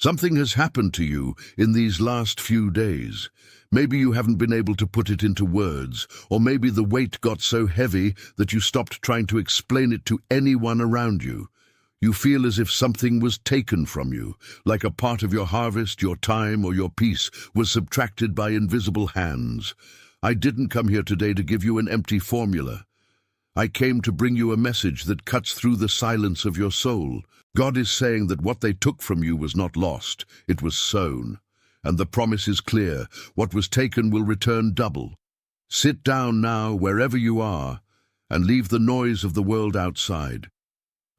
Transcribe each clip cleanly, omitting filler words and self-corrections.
Something has happened to you in these last few days. Maybe you haven't been able to put it into words, or maybe the weight got so heavy that you stopped trying to explain it to anyone around you. You feel as if something was taken from you, like a part of your harvest, your time, or your peace was subtracted by invisible hands. I didn't come here today to give you an empty formula. I came to bring you a message that cuts through the silence of your soul. God is saying that what they took from you was not lost, it was sown. And the promise is clear, what was taken will return double. Sit down now, wherever you are, and leave the noise of the world outside.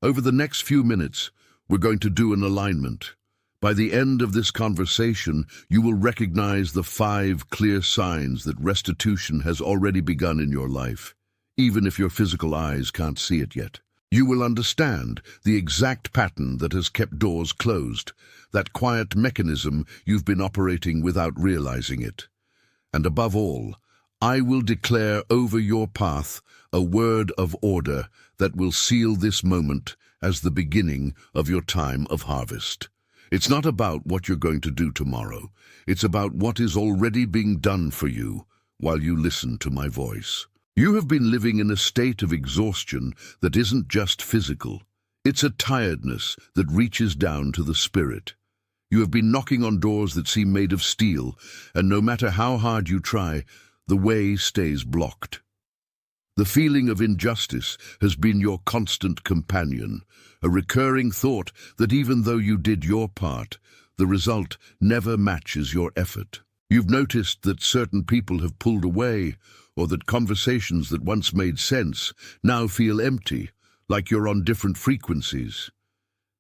Over the next few minutes, we're going to do an alignment. By the end of this conversation, you will recognize the 5 clear signs that restitution has already begun in your life, even if your physical eyes can't see it yet. You will understand the exact pattern that has kept doors closed, that quiet mechanism you've been operating without realizing it. And above all, I will declare over your path a word of order that will seal this moment as the beginning of your time of harvest. It's not about what you're going to do tomorrow. It's about what is already being done for you while you listen to my voice. You have been living in a state of exhaustion that isn't just physical. It's a tiredness that reaches down to the spirit. You have been knocking on doors that seem made of steel, and no matter how hard you try, the way stays blocked. The feeling of injustice has been your constant companion, a recurring thought that even though you did your part, the result never matches your effort. You've noticed that certain people have pulled away, or that conversations that once made sense now feel empty, like you're on different frequencies.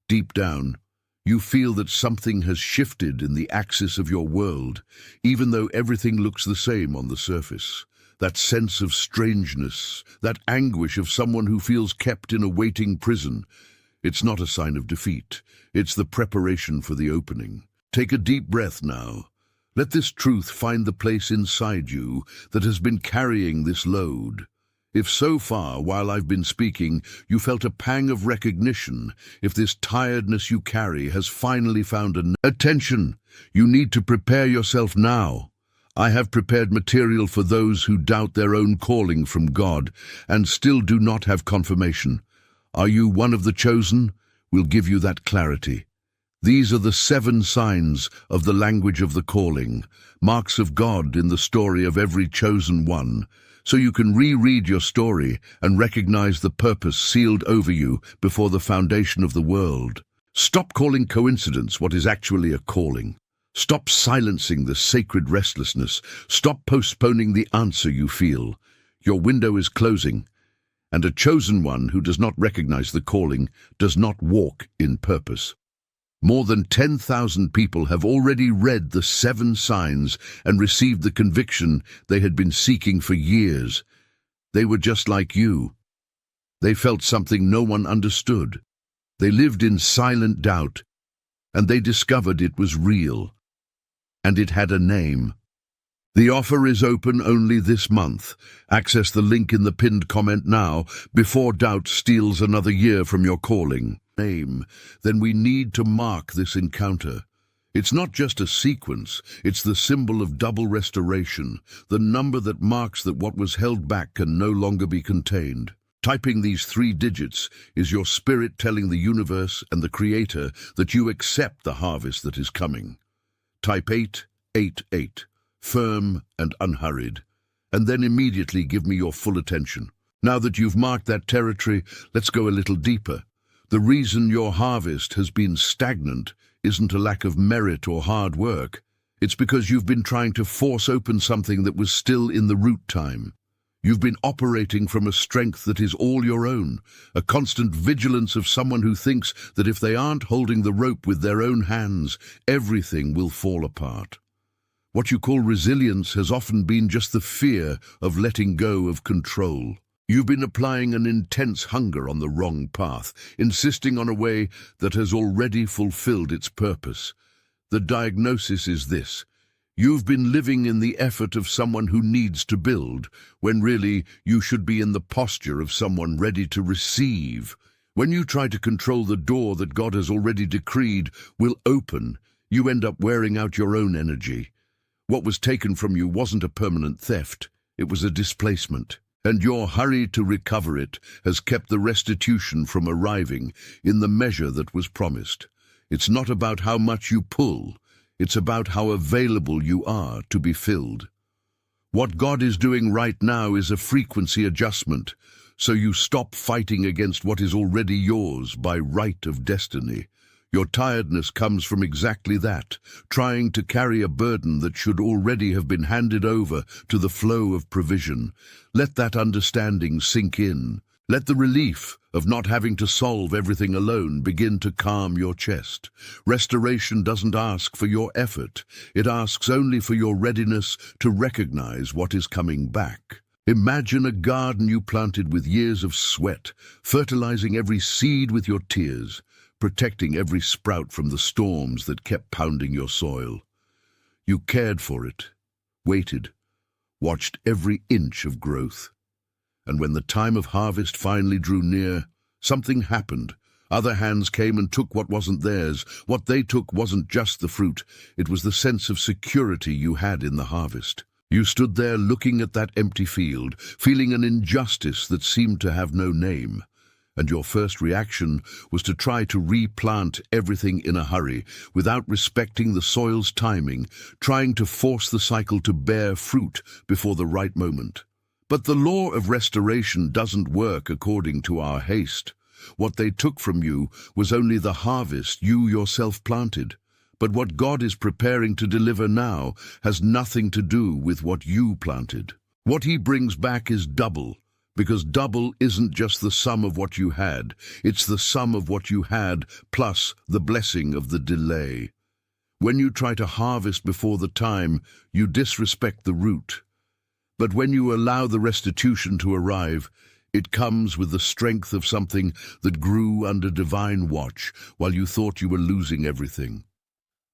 Deep down, you feel that something has shifted in the axis of your world, even though everything looks the same on the surface. That sense of strangeness, that anguish of someone who feels kept in a waiting prison. It's not a sign of defeat. It's the preparation for the opening. Take a deep breath now. Let this truth find the place inside you that has been carrying this load. If so far, while I've been speaking, you felt a pang of recognition, if this tiredness you carry has finally found attention, you need to prepare yourself now. I have prepared material for those who doubt their own calling from God and still do not have confirmation. Are you one of the chosen? We'll give you that clarity. These are the 7 signs of the language of the calling, marks of God in the story of every chosen one, so you can reread your story and recognize the purpose sealed over you before the foundation of the world. Stop calling coincidence what is actually a calling. Stop silencing the sacred restlessness. Stop postponing the answer you feel. Your window is closing, and a chosen one who does not recognize the calling does not walk in purpose. More than 10,000 people have already read the 7 signs and received the conviction they had been seeking for years. They were just like you. They felt something no one understood. They lived in silent doubt, and they discovered it was real. And it had a name. The offer is open only this month. Access the link in the pinned comment now, before doubt steals another year from your calling. Then we need to mark this encounter. It's not just a sequence, it's the symbol of double restoration, the number that marks that what was held back can no longer be contained. Typing these 3 digits is your spirit telling the universe and the Creator that you accept the harvest that is coming. Type 888, firm and unhurried, and then immediately give me your full attention. Now that you've marked that territory, let's go a little deeper. The reason your harvest has been stagnant isn't a lack of merit or hard work. It's because you've been trying to force open something that was still in the root time. You've been operating from a strength that is all your own, a constant vigilance of someone who thinks that if they aren't holding the rope with their own hands, everything will fall apart. What you call resilience has often been just the fear of letting go of control. You've been applying an intense hunger on the wrong path, insisting on a way that has already fulfilled its purpose. The diagnosis is this: you've been living in the effort of someone who needs to build, when really you should be in the posture of someone ready to receive. When you try to control the door that God has already decreed will open, You end up wearing out your own energy. What was taken from you wasn't a permanent theft, it was a displacement. And your hurry to recover it has kept the restitution from arriving in the measure that was promised. It's not about how much you pull, it's about how available you are to be filled. What God is doing right now is a frequency adjustment, so you stop fighting against what is already yours by right of destiny. Your tiredness comes from exactly that, trying to carry a burden that should already have been handed over to the flow of provision. Let that understanding sink in. Let the relief of not having to solve everything alone begin to calm your chest. Restoration doesn't ask for your effort. It asks only for your readiness to recognize what is coming back. Imagine a garden you planted with years of sweat, fertilizing every seed with your tears, protecting every sprout from the storms that kept pounding your soil. You cared for it, waited, watched every inch of growth. And when the time of harvest finally drew near, something happened. Other hands came and took what wasn't theirs. What they took wasn't just the fruit, it was the sense of security you had in the harvest. You stood there looking at that empty field, feeling an injustice that seemed to have no name. And your first reaction was to try to replant everything in a hurry, without respecting the soil's timing, trying to force the cycle to bear fruit before the right moment. But the law of restoration doesn't work according to our haste. What they took from you was only the harvest you yourself planted. But what God is preparing to deliver now has nothing to do with what you planted. What He brings back is double. Because double isn't just the sum of what you had, it's the sum of what you had plus the blessing of the delay. When you try to harvest before the time, you disrespect the root. But when you allow the restitution to arrive, it comes with the strength of something that grew under divine watch while you thought you were losing everything.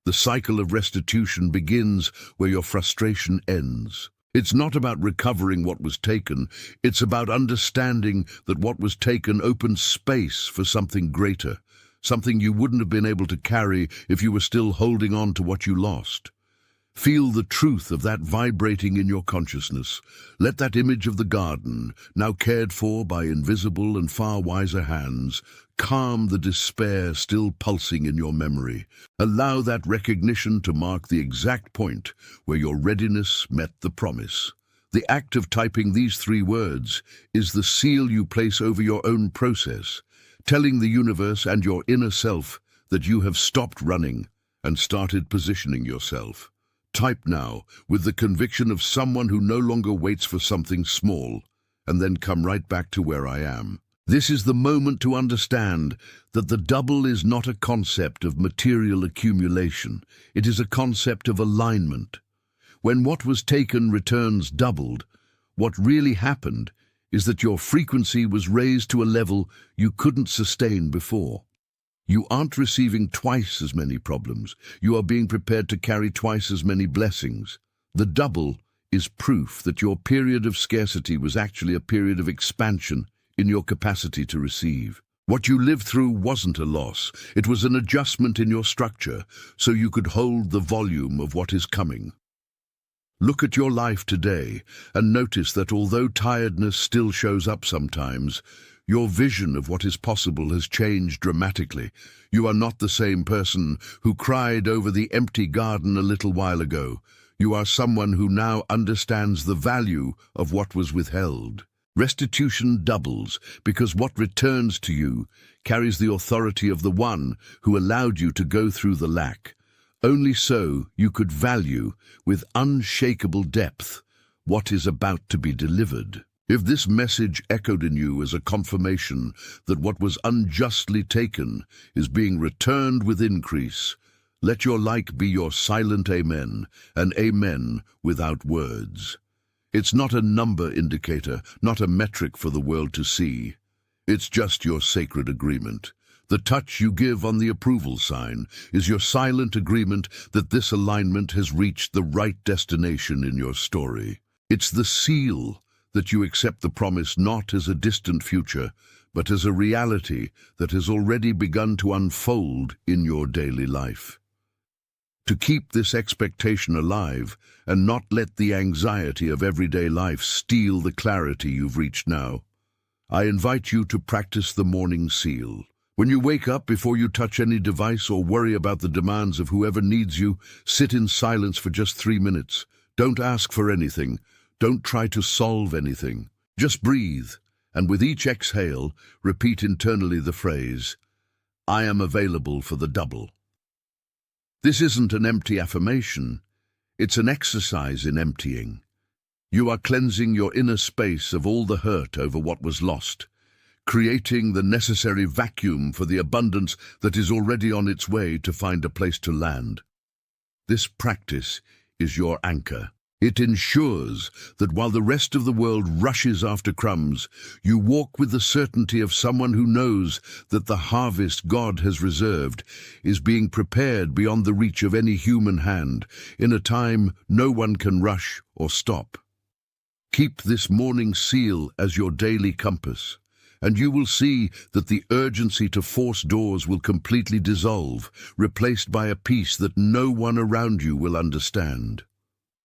The cycle of restitution begins where your frustration ends. It's not about recovering what was taken, it's about understanding that what was taken opened space for something greater, something you wouldn't have been able to carry if you were still holding on to what you lost. Feel the truth of that vibrating in your consciousness. Let that image of the garden, now cared for by invisible and far wiser hands, calm the despair still pulsing in your memory. Allow that recognition to mark the exact point where your readiness met the promise. The act of typing these 3 words is the seal you place over your own process, telling the universe and your inner self that you have stopped running and started positioning yourself. Type now, with the conviction of someone who no longer waits for something small, and then come right back to where I am. This is the moment to understand that the double is not a concept of material accumulation. It is a concept of alignment. When what was taken returns doubled, what really happened is that your frequency was raised to a level you couldn't sustain before. You aren't receiving twice as many problems. You are being prepared to carry twice as many blessings. The double is proof that your period of scarcity was actually a period of expansion in your capacity to receive. What you lived through wasn't a loss. It was an adjustment in your structure, so you could hold the volume of what is coming. Look at your life today and notice that although tiredness still shows up sometimes, your vision of what is possible has changed dramatically. You are not the same person who cried over the empty garden a little while ago. You are someone who now understands the value of what was withheld. Restitution doubles because what returns to you carries the authority of the one who allowed you to go through the lack. Only so you could value with unshakable depth what is about to be delivered. If this message echoed in you as a confirmation that what was unjustly taken is being returned with increase, let your like be your silent amen, an amen without words. It's not a number indicator, not a metric for the world to see. It's just your sacred agreement. The touch you give on the approval sign is your silent agreement that this alignment has reached the right destination in your story. It's the seal that you accept the promise not as a distant future, but as a reality that has already begun to unfold in your daily life. to keep this expectation alive and not let the anxiety of everyday life steal the clarity you've reached now. I invite you to practice the morning seal. When you wake up, before you touch any device or worry about the demands of whoever needs you, sit in silence for just 3 minutes. Don't ask for anything. Don't try to solve anything. Just breathe, and with each exhale, repeat internally the phrase, "I am available for the double." This isn't an empty affirmation. It's an exercise in emptying. You are cleansing your inner space of all the hurt over what was lost, creating the necessary vacuum for the abundance that is already on its way to find a place to land. This practice is your anchor. It ensures that while the rest of the world rushes after crumbs, you walk with the certainty of someone who knows that the harvest God has reserved is being prepared beyond the reach of any human hand, in a time no one can rush or stop. Keep this morning seal as your daily compass, and you will see that the urgency to force doors will completely dissolve, replaced by a peace that no one around you will understand.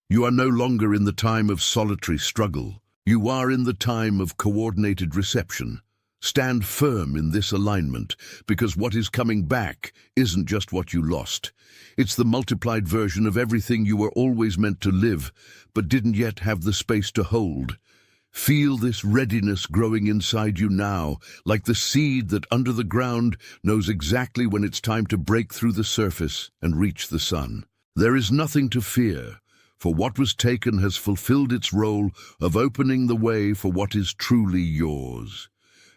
You are no longer in the time of solitary struggle. You are in the time of coordinated reception. Stand firm in this alignment, because what is coming back isn't just what you lost. It's the multiplied version of everything you were always meant to live, but didn't yet have the space to hold. Feel this readiness growing inside you now, like the seed that under the ground knows exactly when it's time to break through the surface and reach the sun. There is nothing to fear, for what was taken has fulfilled its role of opening the way for what is truly yours.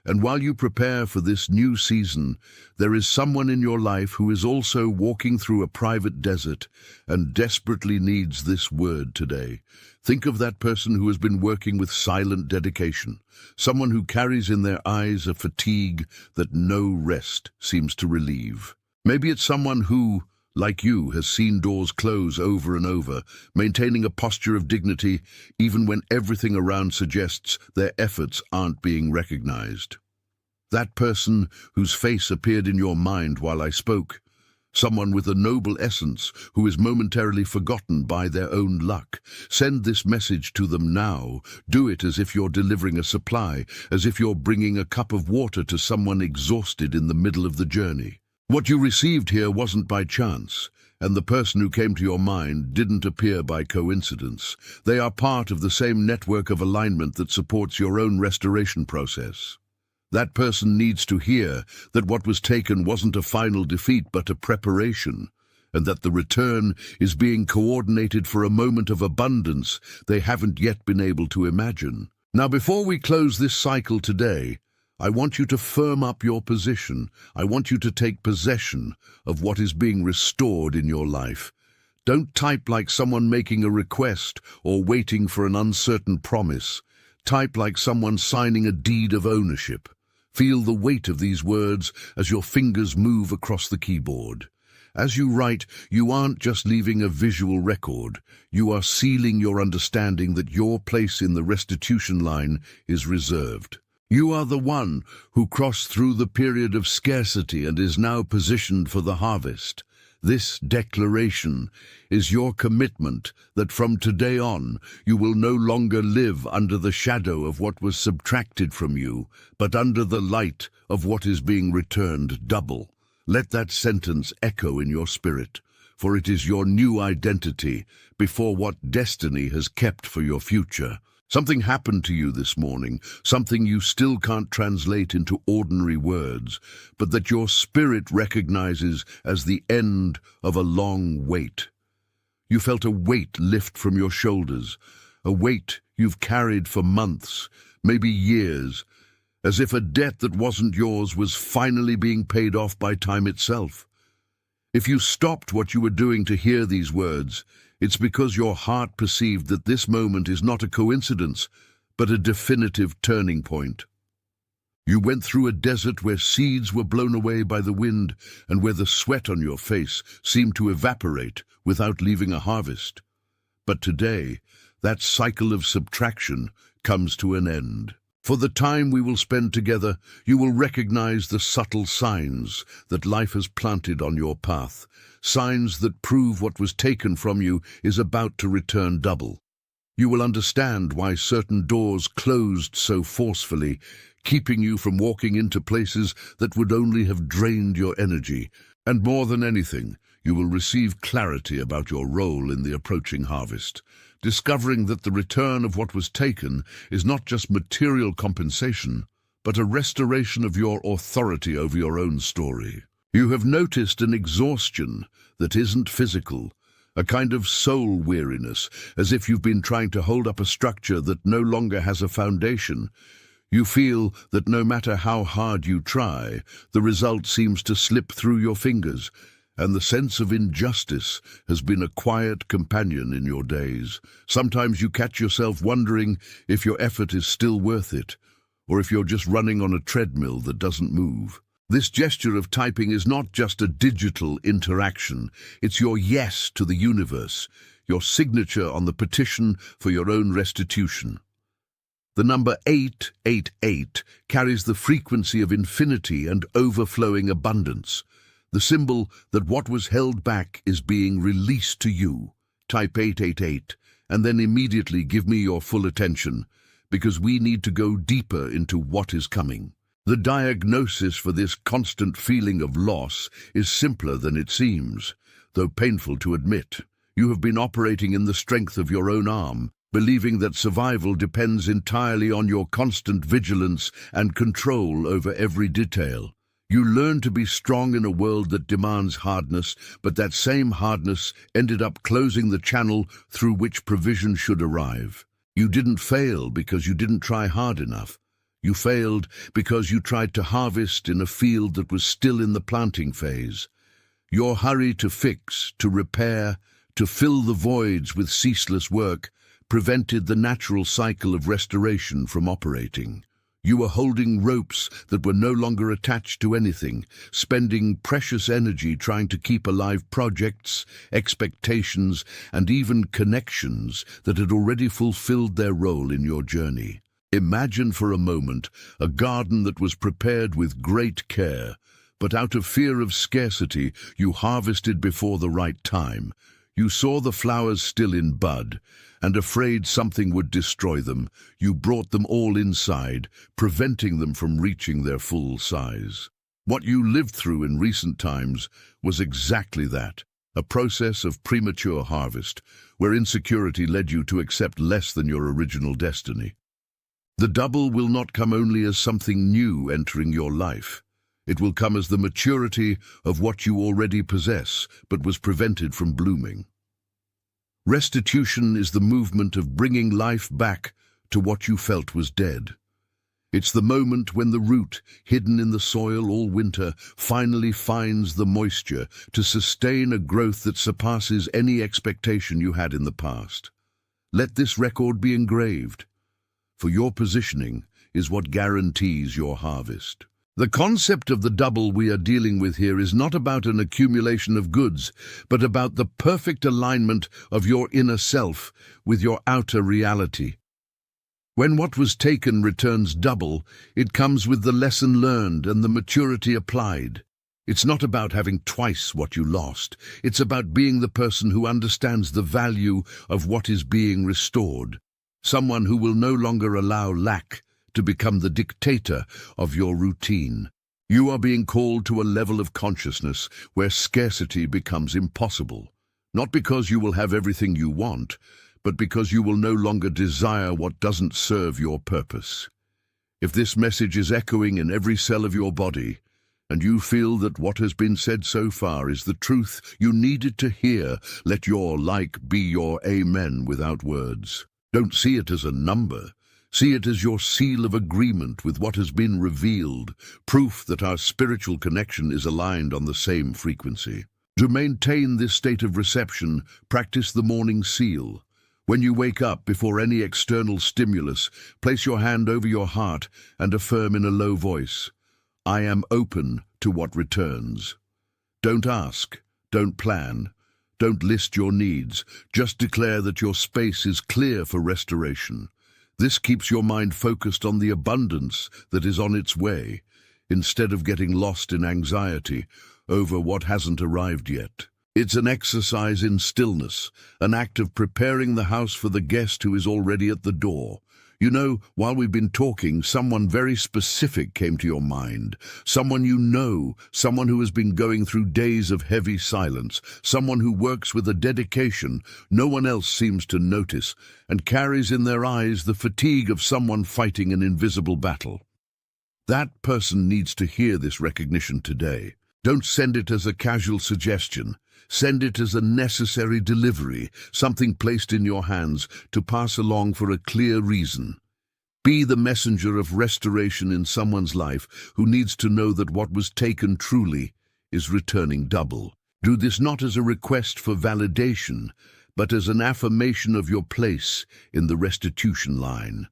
And while you prepare for this new season, there is someone in your life who is also walking through a private desert and desperately needs this word today. Think of that person who has been working with silent dedication, someone who carries in their eyes a fatigue that no rest seems to relieve. Maybe it's someone who, like you, has seen doors close over and over, maintaining a posture of dignity even when everything around suggests their efforts aren't being recognized. That person whose face appeared in your mind while I spoke, someone with a noble essence who is momentarily forgotten by their own luck. Send this message to them now. Do it as if you're delivering a supply, as if you're bringing a cup of water to someone exhausted in the middle of the journey. What you received here wasn't by chance, and the person who came to your mind didn't appear by coincidence. They are part of the same network of alignment that supports your own restoration process. That person needs to hear that what was taken wasn't a final defeat but a preparation, and that the return is being coordinated for a moment of abundance they haven't yet been able to imagine. Now, before we close this cycle today, I want you to firm up your position. I want you to take possession of what is being restored in your life. Don't type like someone making a request or waiting for an uncertain promise. Type like someone signing a deed of ownership. Feel the weight of these words as your fingers move across the keyboard. As you write, you aren't just leaving a visual record. You are sealing your understanding that your place in the restitution line is reserved. You are the one who crossed through the period of scarcity and is now positioned for the harvest. This declaration is your commitment that from today on you will no longer live under the shadow of what was subtracted from you, but under the light of what is being returned double. Let that sentence echo in your spirit, for it is your new identity before what destiny has kept for your future. Something happened to you this morning, something you still can't translate into ordinary words, but that your spirit recognizes as the end of a long wait. You felt a weight lift from your shoulders, a weight you've carried for months, maybe years, as if a debt that wasn't yours was finally being paid off by time itself. If you stopped what you were doing to hear these words, it's because your heart perceived that this moment is not a coincidence, but a definitive turning point. You went through a desert where seeds were blown away by the wind and where the sweat on your face seemed to evaporate without leaving a harvest. But today, that cycle of subtraction comes to an end. For the time we will spend together, you will recognize the subtle signs that life has planted on your path, signs that prove what was taken from you is about to return double. You will understand why certain doors closed so forcefully, keeping you from walking into places that would only have drained your energy. And more than anything, you will receive clarity about your role in the approaching harvest, discovering that the return of what was taken is not just material compensation, but a restoration of your authority over your own story. You have noticed an exhaustion that isn't physical, a kind of soul weariness, as if you've been trying to hold up a structure that no longer has a foundation. You feel that no matter how hard you try, the result seems to slip through your fingers, and the sense of injustice has been a quiet companion in your days. Sometimes you catch yourself wondering if your effort is still worth it, or if you're just running on a treadmill that doesn't move. This gesture of typing is not just a digital interaction, it's your yes to the universe, your signature on the petition for your own restitution. The number 888 carries the frequency of infinity and overflowing abundance, the symbol that what was held back is being released to you. Type 888 and then immediately give me your full attention, because we need to go deeper into what is coming. The diagnosis for this constant feeling of loss is simpler than it seems, though painful to admit. You have been operating in the strength of your own arm, believing that survival depends entirely on your constant vigilance and control over every detail. You learn to be strong in a world that demands hardness, but that same hardness ended up closing the channel through which provision should arrive. You didn't fail because you didn't try hard enough. You failed because you tried to harvest in a field that was still in the planting phase. Your hurry to fix, to repair, to fill the voids with ceaseless work prevented the natural cycle of restoration from operating. You were holding ropes that were no longer attached to anything, spending precious energy trying to keep alive projects, expectations, and even connections that had already fulfilled their role in your journey. Imagine for a moment a garden that was prepared with great care, but out of fear of scarcity, you harvested before the right time. You saw the flowers still in bud, and afraid something would destroy them, you brought them all inside, preventing them from reaching their full size. What you lived through in recent times was exactly that, a process of premature harvest, where insecurity led you to accept less than your original destiny. The double will not come only as something new entering your life. It will come as the maturity of what you already possess, but was prevented from blooming. Restitution is the movement of bringing life back to what you felt was dead. It's the moment when the root, hidden in the soil all winter, finally finds the moisture to sustain a growth that surpasses any expectation you had in the past. Let this record be engraved, for your positioning is what guarantees your harvest. The concept of the double we are dealing with here is not about an accumulation of goods, but about the perfect alignment of your inner self with your outer reality. When what was taken returns double, it comes with the lesson learned and the maturity applied. It's not about having twice what you lost. It's about being the person who understands the value of what is being restored. Someone who will no longer allow lack to become the dictator of your routine. You are being called to a level of consciousness where scarcity becomes impossible, not because you will have everything you want, but because you will no longer desire what doesn't serve your purpose. If this message is echoing in every cell of your body, and you feel that what has been said so far is the truth you needed to hear, let your like be your amen without words. Don't see it as a number. See it as your seal of agreement with what has been revealed, proof that our spiritual connection is aligned on the same frequency. To maintain this state of reception, practice the morning seal. When you wake up before any external stimulus, place your hand over your heart and affirm in a low voice, I am open to what returns. Don't ask, don't plan, don't list your needs, just declare that your space is clear for restoration. This keeps your mind focused on the abundance that is on its way, instead of getting lost in anxiety over what hasn't arrived yet. It's an exercise in stillness, an act of preparing the house for the guest who is already at the door. You know, while we've been talking, someone very specific came to your mind. Someone you know, someone who has been going through days of heavy silence, someone who works with a dedication no one else seems to notice, and carries in their eyes the fatigue of someone fighting an invisible battle. That person needs to hear this recognition today. Don't send it as a casual suggestion. Send it as a necessary delivery, something placed in your hands to pass along for a clear reason. Be the messenger of restoration in someone's life who needs to know that what was taken truly is returning double. Do this not as a request for validation, but as an affirmation of your place in the restitution line.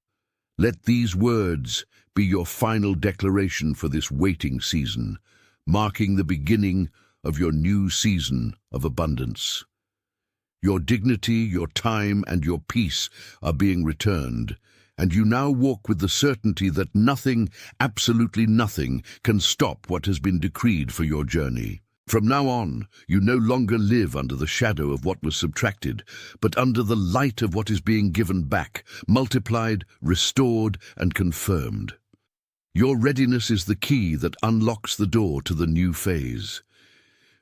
Let these words be your final declaration for this waiting season, marking the beginning of your new season of abundance. Your dignity, your time, and your peace are being returned, and you now walk with the certainty that nothing, absolutely nothing, can stop what has been decreed for your journey. From now on, you no longer live under the shadow of what was subtracted, but under the light of what is being given back, multiplied, restored, and confirmed. Your readiness is the key that unlocks the door to the new phase.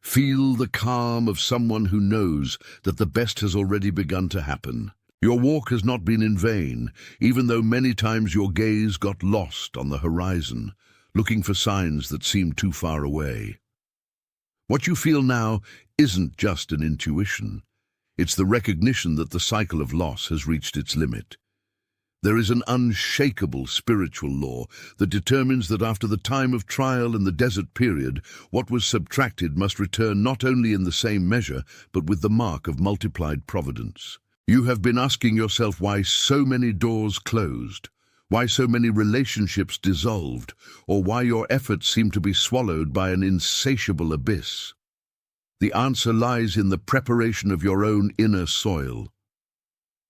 Feel the calm of someone who knows that the best has already begun to happen. Your walk has not been in vain, even though many times your gaze got lost on the horizon, looking for signs that seemed too far away. What you feel now isn't just an intuition. It's the recognition that the cycle of loss has reached its limit. There is an unshakable spiritual law that determines that after the time of trial and the desert period, what was subtracted must return not only in the same measure, but with the mark of multiplied providence. You have been asking yourself why so many doors closed, why so many relationships dissolved, or why your efforts seem to be swallowed by an insatiable abyss. The answer lies in the preparation of your own inner soil.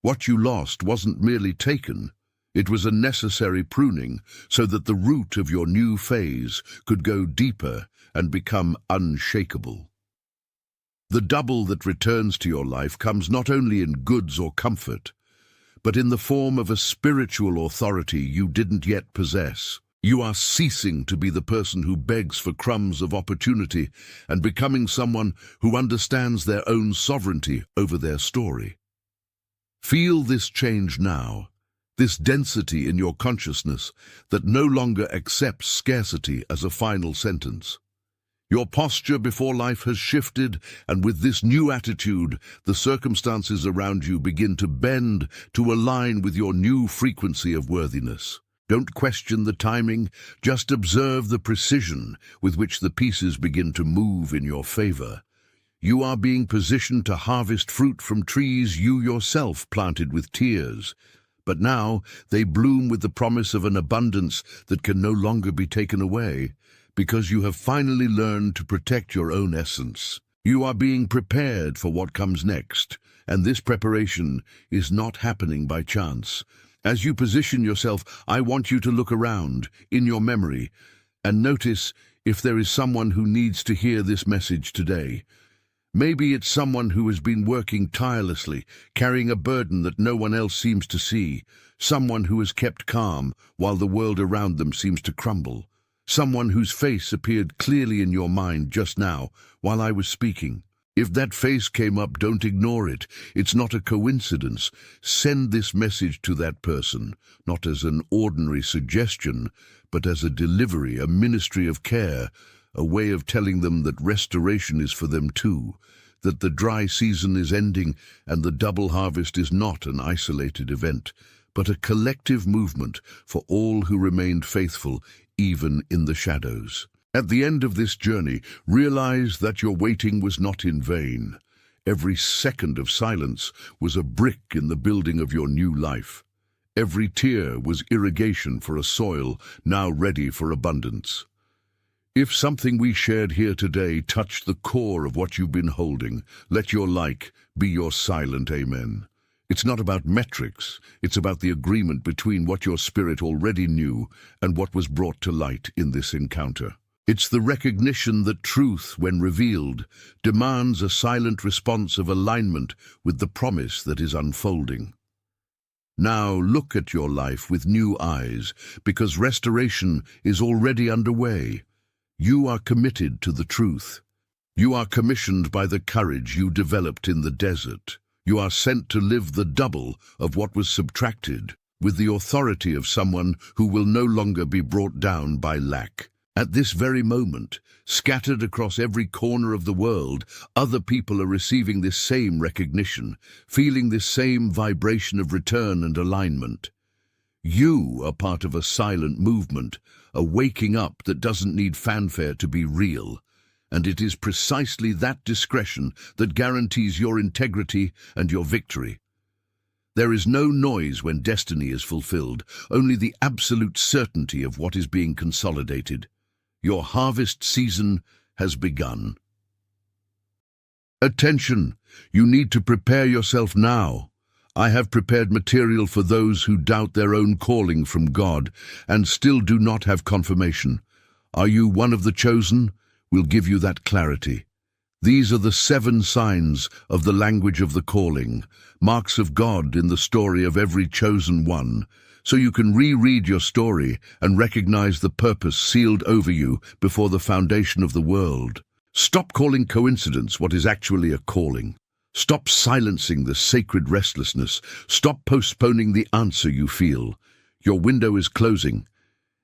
What you lost wasn't merely taken, it was a necessary pruning so that the root of your new phase could go deeper and become unshakable. The double that returns to your life comes not only in goods or comfort, but in the form of a spiritual authority you didn't yet possess. You are ceasing to be the person who begs for crumbs of opportunity and becoming someone who understands their own sovereignty over their story. Feel this change now, this density in your consciousness that no longer accepts scarcity as a final sentence. Your posture before life has shifted, and with this new attitude, the circumstances around you begin to bend to align with your new frequency of worthiness. Don't question the timing, just observe the precision with which the pieces begin to move in your favor. You are being positioned to harvest fruit from trees you yourself planted with tears, but now they bloom with the promise of an abundance that can no longer be taken away, because you have finally learned to protect your own essence. You are being prepared for what comes next, and this preparation is not happening by chance. As you position yourself, I want you to look around, in your memory, and notice if there is someone who needs to hear this message today. Maybe it's someone who has been working tirelessly, carrying a burden that no one else seems to see, someone who has kept calm while the world around them seems to crumble, someone whose face appeared clearly in your mind just now while I was speaking. If that face came up, don't ignore it. It's not a coincidence. Send this message to that person, not as an ordinary suggestion, but as a delivery, a ministry of care, a way of telling them that restoration is for them too, that the dry season is ending and the double harvest is not an isolated event, but a collective movement for all who remained faithful even in the shadows. At the end of this journey, realize that your waiting was not in vain. Every second of silence was a brick in the building of your new life. Every tear was irrigation for a soil now ready for abundance. If something we shared here today touched the core of what you've been holding, let your like be your silent amen. It's not about metrics, it's about the agreement between what your spirit already knew and what was brought to light in this encounter. It's the recognition that truth, when revealed, demands a silent response of alignment with the promise that is unfolding. Now look at your life with new eyes, because restoration is already underway. You are committed to the truth. You are commissioned by the courage you developed in the desert. You are sent to live the double of what was subtracted, with the authority of someone who will no longer be brought down by lack. At this very moment, scattered across every corner of the world, other people are receiving this same recognition, feeling this same vibration of return and alignment. You are part of a silent movement, a waking up that doesn't need fanfare to be real. And it is precisely that discretion that guarantees your integrity and your victory. There is no noise when destiny is fulfilled, only the absolute certainty of what is being consolidated. Your harvest season has begun. Attention! You need to prepare yourself now. I have prepared material for those who doubt their own calling from God and still do not have confirmation. Are you one of the chosen? We'll give you that clarity. These are the 7 signs of the language of the calling, marks of God in the story of every chosen one, so you can reread your story and recognize the purpose sealed over you before the foundation of the world. Stop calling coincidence what is actually a calling. Stop silencing the sacred restlessness. Stop postponing the answer you feel. Your window is closing,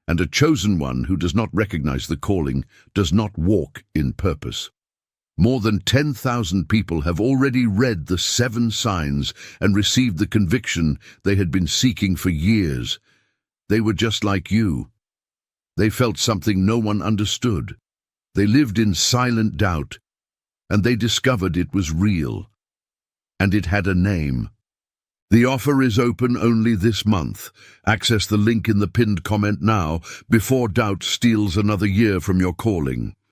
and a chosen one who does not recognize the calling does not walk in purpose. More than 10,000 people have already read the 7 signs and received the conviction they had been seeking for years. They were just like you. They felt something no one understood. They lived in silent doubt, and they discovered it was real. And it had a name. The offer is open only this month. Access the link in the pinned comment now before doubt steals another year from your calling.